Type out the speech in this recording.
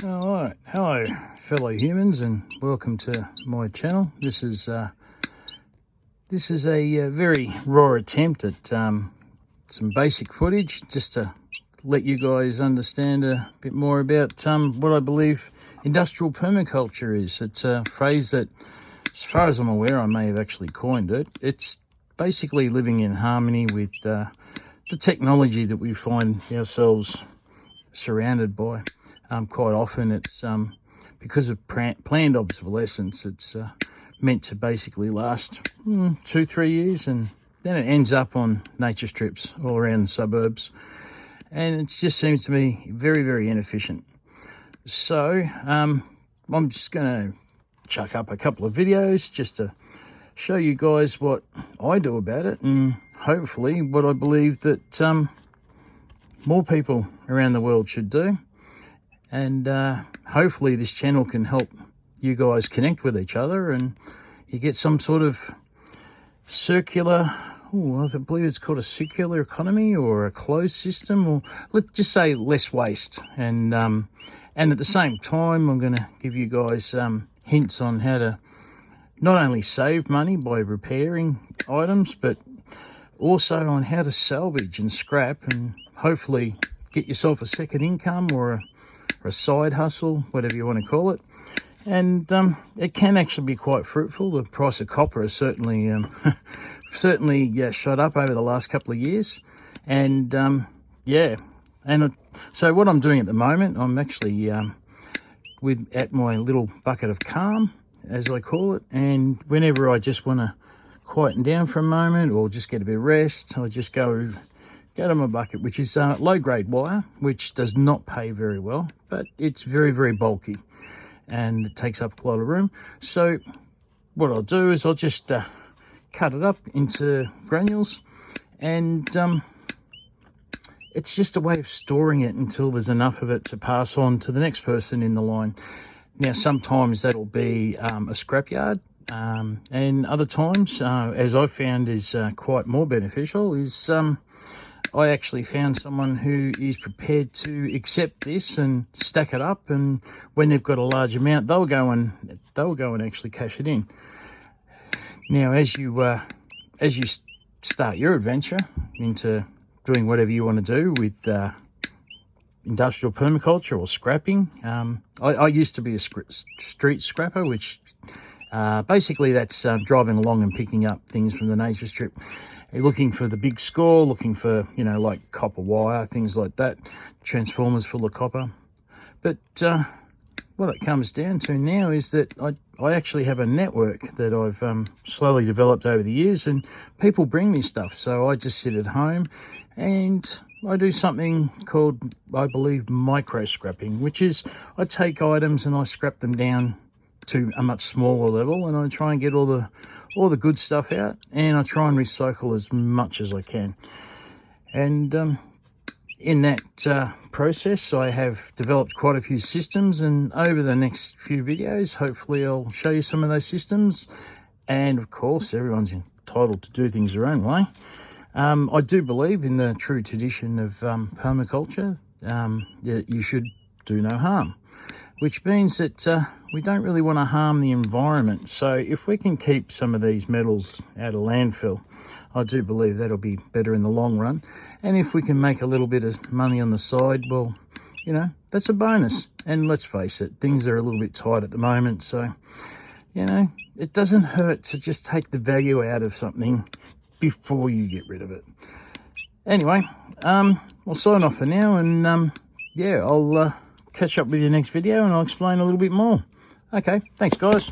Alright, hello fellow humans and welcome to my channel. This is a very raw attempt at some basic footage just to let you guys understand a bit more about what I believe industrial permaculture is. It's a phrase that, as far as I'm aware, I may have actually coined it. It's basically living in harmony with the technology that we find ourselves surrounded by. Quite often it's because of planned obsolescence, it's meant to basically last 2-3 years, and then it ends up on nature strips all around the suburbs, and it just seems to me very, very inefficient. So I'm just going to chuck up a couple of videos just to show you guys what I do about it, and hopefully what I believe that more people around the world should do. And hopefully this channel can help you guys connect with each other and you get some sort of circular, I believe it's called a circular economy or a closed system, or let's just say less waste. And at the same time, I'm going to give you guys hints on how to not only save money by repairing items, but also on how to salvage and scrap and hopefully get yourself a second income or a side hustle, whatever you want to call it. And it can actually be quite fruitful. The price of copper has certainly shot up over the last couple of years. And so what I'm doing at the moment, I'm actually at my little bucket of calm, as I call it. And whenever I just want to quieten down for a moment or just get a bit of rest, I just go to my bucket, which is low-grade wire, which does not pay very well, but it's very, very bulky and it takes up a lot of room. So what I'll do is I'll just cut it up into granules, and it's just a way of storing it until there's enough of it to pass on to the next person in the line. Now, sometimes that'll be a scrapyard, and other times, as I've found is quite more beneficial, is I actually found someone who is prepared to accept this and stack it up, and when they've got a large amount, they'll go and actually cash it in. Now, as you start your adventure into doing whatever you want to do with industrial permaculture or scrapping, I used to be a street scrapper, which basically that's driving along and picking up things from the nature strip. Looking for the big score, looking for, like copper wire, things like that, transformers full of copper. But what it comes down to now is that I actually have a network that I've slowly developed over the years, and people bring me stuff. So I just sit at home and I do something called, I believe, micro scrapping, which is I take items and I scrap them down to a much smaller level, and I try and get all the good stuff out, and I try and recycle as much as I can. And in that process, I have developed quite a few systems, and over the next few videos, hopefully I'll show you some of those systems. And of course, everyone's entitled to do things their own way. I do believe in the true tradition of permaculture, that you should do no harm, which means that we don't really want to harm the environment. So if we can keep some of these metals out of landfill, I do believe that'll be better in the long run. And if we can make a little bit of money on the side, well, that's a bonus. And let's face it, things are a little bit tight at the moment. So, it doesn't hurt to just take the value out of something before you get rid of it. Anyway, I'll sign off for now, and I'll catch up with you next video and I'll explain a little bit more. Okay, thanks guys.